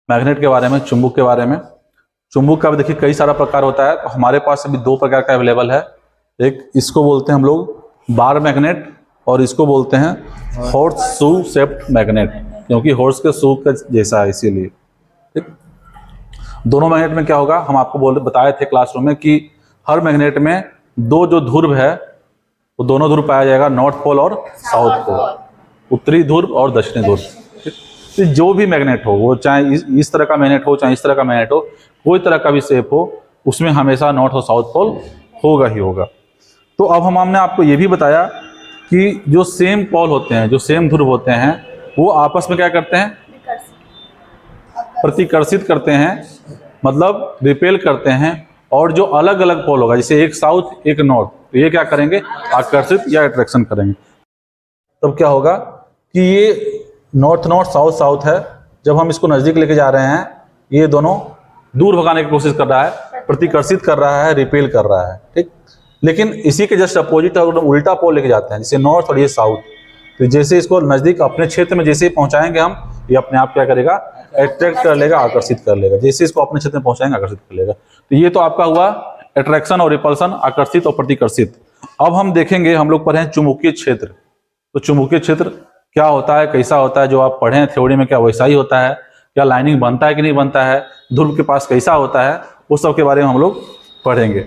Magnet के बारे में, चुंबक के बारे में। चुंबक का भी देखिए कई सारा प्रकार होता है, तो हमारे पास अभी दो प्रकार का अवेलेबल है। एक इसको बोलते हैं हम लोग बार मैग्नेट, और इसको बोलते हैं हॉर्स शू शेप्ड मैग्नेट, क्योंकि हॉर्स के शू के जैसा है इसीलिए। ठीक, दोनों मैग्नेट में क्या होगा, हम आपको बताए थे क्लासरूम में कि हर मैग्नेट में दो जो ध्रुव है वो दोनों ध्रुव पाया जाएगा, नॉर्थ पोल और साउथ पोल, उत्तरी ध्रुव और दक्षिणी ध्रुव। तो जो भी मैग्नेट हो, वो चाहे इस तरह का मैग्नेट हो चाहे इस तरह का मैग्नेट हो, कोई तरह का भी शेप हो, उसमें हमेशा नॉर्थ और साउथ पोल होगा ही होगा। तो अब हमने आपको ये भी बताया कि जो सेम पोल होते हैं, जो सेम ध्रुव होते हैं, वो आपस में क्या करते हैं, प्रतिकर्षित करते हैं, मतलब रिपेल करते हैं। और जो अलग अलग पोल होगा, जैसे एक साउथ एक नॉर्थ, तो ये क्या करेंगे, आकर्षित या अट्रैक्शन करेंगे। तब क्या होगा कि ये नॉर्थ नॉर्थ साउथ साउथ है, जब हम इसको नज़दीक लेके जा रहे हैं, ये दोनों दूर भगाने की कोशिश कर रहा है, प्रतिकर्षित कर रहा है, रिपेल कर रहा है। ठीक, लेकिन इसी के जस्ट अपोजिट अगर उल्टा पोल लेके जाते हैं, जैसे नॉर्थ और ये साउथ, तो जैसे इसको नज़दीक अपने क्षेत्र में जैसे ही पहुंचाएंगे हम, ये अपने आप क्या करेगा, अट्रैक्ट कर लेगा, आकर्षित कर लेगा। जैसे इसको अपने क्षेत्र में पहुंचाएंगे आकर्षित कर लेगा। तो ये तो आपका हुआ अट्रैक्शन और रिपल्सन, आकर्षित और प्रतिकर्षित। अब हम देखेंगे, हम लोग पढ़े हैं चुंबकीय क्षेत्र। तो चुंबकीय क्षेत्र क्या होता है, कैसा होता है, जो आप पढ़े हैं थ्योरी में क्या वैसा ही होता है, क्या लाइनिंग बनता है कि नहीं बनता है, ध्रुव के पास कैसा होता है, उस सब के बारे में हम लोग पढ़ेंगे।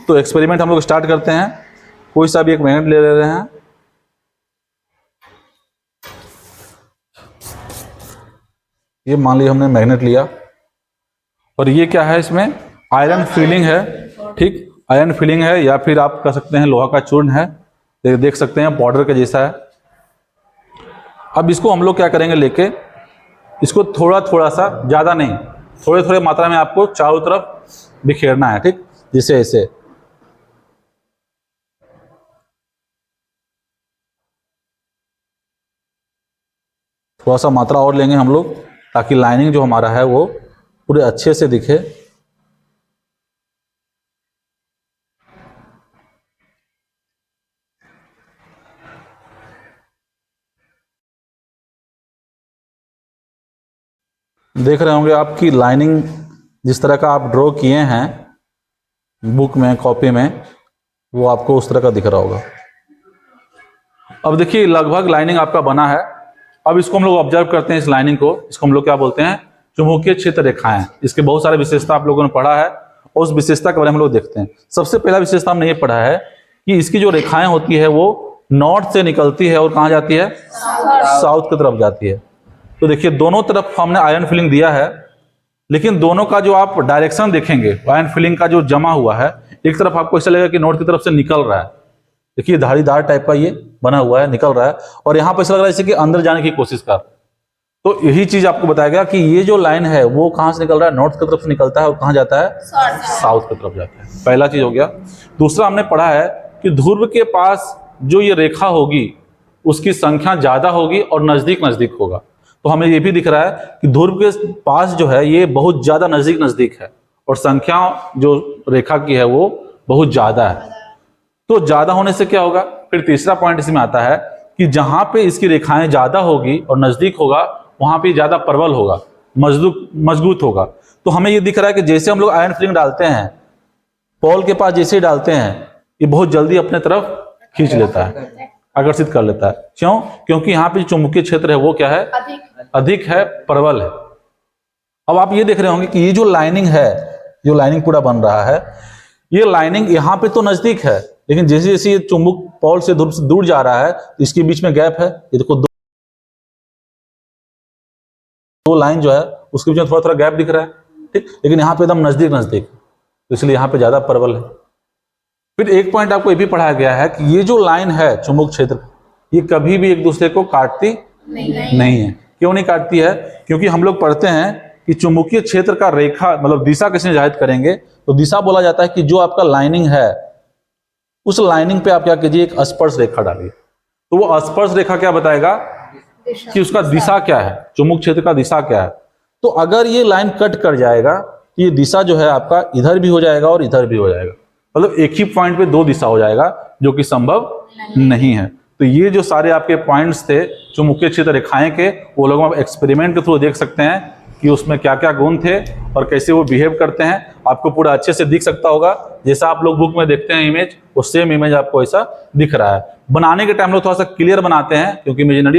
तो एक्सपेरिमेंट हम लोग स्टार्ट करते हैं। कोई सा भी एक मैग्नेट ले रहे हैं, ये मान लीजिए हमने मैग्नेट लिया, और ये क्या है, इसमें आयरन फिलिंग है। ठीक, आयरन फिलिंग है, या फिर आप कह सकते हैं लोहा का चूर्ण है, देख सकते हैं पाउडर के जैसा है। अब इसको हम लोग क्या करेंगे, लेके इसको थोड़ा थोड़ा सा, ज़्यादा नहीं, थोड़े थोड़े मात्रा में आपको चारों तरफ बिखेरना है। ठीक, जैसे ऐसे थोड़ा सा मात्रा और लेंगे हम लोग, ताकि लाइनिंग जो हमारा है वो पूरे अच्छे से दिखे। देख रहे होंगे आपकी लाइनिंग जिस तरह का आप ड्रॉ किए हैं बुक में, कॉपी में, वो आपको उस तरह का दिख रहा होगा। अब देखिए लगभग लाइनिंग आपका बना है। अब इसको हम लोग ऑब्जर्व करते हैं, इस लाइनिंग को, इसको हम लोग क्या बोलते हैं, चुंबकीय क्षेत्र रेखाएं। इसके बहुत सारे विशेषता आप लोगों ने पढ़ा है, और उस विशेषता के बारे में हम लोग देखते हैं। सबसे पहला विशेषता हमने ये पढ़ा है कि इसकी जो रेखाएं होती है वो नॉर्थ से निकलती है और कहाँ जाती है, साउथ की तरफ जाती है। तो देखिए दोनों तरफ हमने आयरन फिलिंग दिया है, लेकिन दोनों का जो आप डायरेक्शन देखेंगे, आयरन फिलिंग का जो जमा हुआ है, एक तरफ आपको ऐसा लगेगा कि नॉर्थ की तरफ से निकल रहा है। देखिए धारीदार टाइप का ये बना हुआ है, निकल रहा है, और यहाँ पर ऐसा लग रहा है जैसे कि अंदर जाने की कोशिश कर। तो यही चीज आपको बताया गया कि ये जो लाइन है वो कहाँ से निकल रहा है, नॉर्थ की तरफ से निकलता है, और कहाँ जाता है, साउथ की तरफ जाता है। पहला चीज हो गया। दूसरा हमने पढ़ा है कि ध्रुव के पास जो ये रेखा होगी उसकी संख्या ज्यादा होगी और नजदीक नजदीक होगा। तो हमें ये भी दिख रहा है कि ध्रुव के पास जो है ये बहुत ज्यादा नजदीक नजदीक है, और संख्या जो रेखा की है वो बहुत ज्यादा है। तो ज्यादा होने से क्या होगा, फिर तीसरा पॉइंट इसमें आता है कि जहां पे इसकी रेखाएं ज्यादा होगी और नजदीक होगा, वहां पे ज्यादा प्रबल होगा, मजबूत होगा। तो हमें ये दिख रहा है कि जैसे हम लोग आयरन फिलिंग डालते हैं, पोल के पास जैसे ही डालते हैं, ये बहुत जल्दी अपने तरफ खींच लेता है, आकर्षित कर लेता है। क्यों? क्योंकि यहाँ पे चुंबकीय क्षेत्र है वो क्या है, अधिक है, प्रबल है। अब आप ये देख रहे होंगे कि ये जो लाइनिंग है, जो लाइनिंग पूरा बन रहा है, ये लाइनिंग यहाँ पे तो नजदीक है, लेकिन जैसे जैसे ये चुंबक पोल से दूर जा रहा है, इसके बीच में गैप है। ये देखो दो लाइन जो है उसके बीच में थोड़ा थोड़ा गैप दिख रहा है। ठीक, लेकिन यहाँ पे एकदम नजदीक नजदीक, तो इसलिए यहाँ पे ज्यादा प्रबल है। फिर एक पॉइंट आपको ये भी पढ़ाया गया है कि ये जो लाइन है चुंबक क्षेत्र, ये कभी भी एक दूसरे को काटती नहीं है। क्यों नहीं काटती है? क्योंकि हम लोग पढ़ते हैं कि चुंबकीय क्षेत्र का रेखा मतलब दिशा किसे निर्धारित करेंगे, तो दिशा बोला जाता है कि जो आपका लाइनिंग है उस लाइनिंग पे आप क्या कीजिए, एक स्पर्श रेखा डालिए। तो वो स्पर्श रेखा क्या बताएगा कि उसका दिशा क्या है, चुंबक क्षेत्र का दिशा क्या है। तो अगर ये लाइन कट कर जाएगा तो ये दिशा जो है आपका इधर भी हो जाएगा और इधर भी हो जाएगा, मतलब एक ही पॉइंट पे दो दिशा हो जाएगा, जो कि संभव नहीं है। तो ये जो सारे आपके पॉइंट्स थे चुंबकीय क्षेत्र रेखाएं के, वो लोग आप एक्सपेरिमेंट के थ्रू देख सकते हैं कि उसमें क्या क्या गुण थे और कैसे वो बिहेव करते हैं, आपको पूरा अच्छे से दिख सकता होगा। जैसा आप लोग बुक में देखते हैं इमेज, वो सेम इमेज आपको ऐसा दिख रहा है। बनाने के टाइम लोग थोड़ा सा क्लियर बनाते हैं क्योंकि इमेजिनरी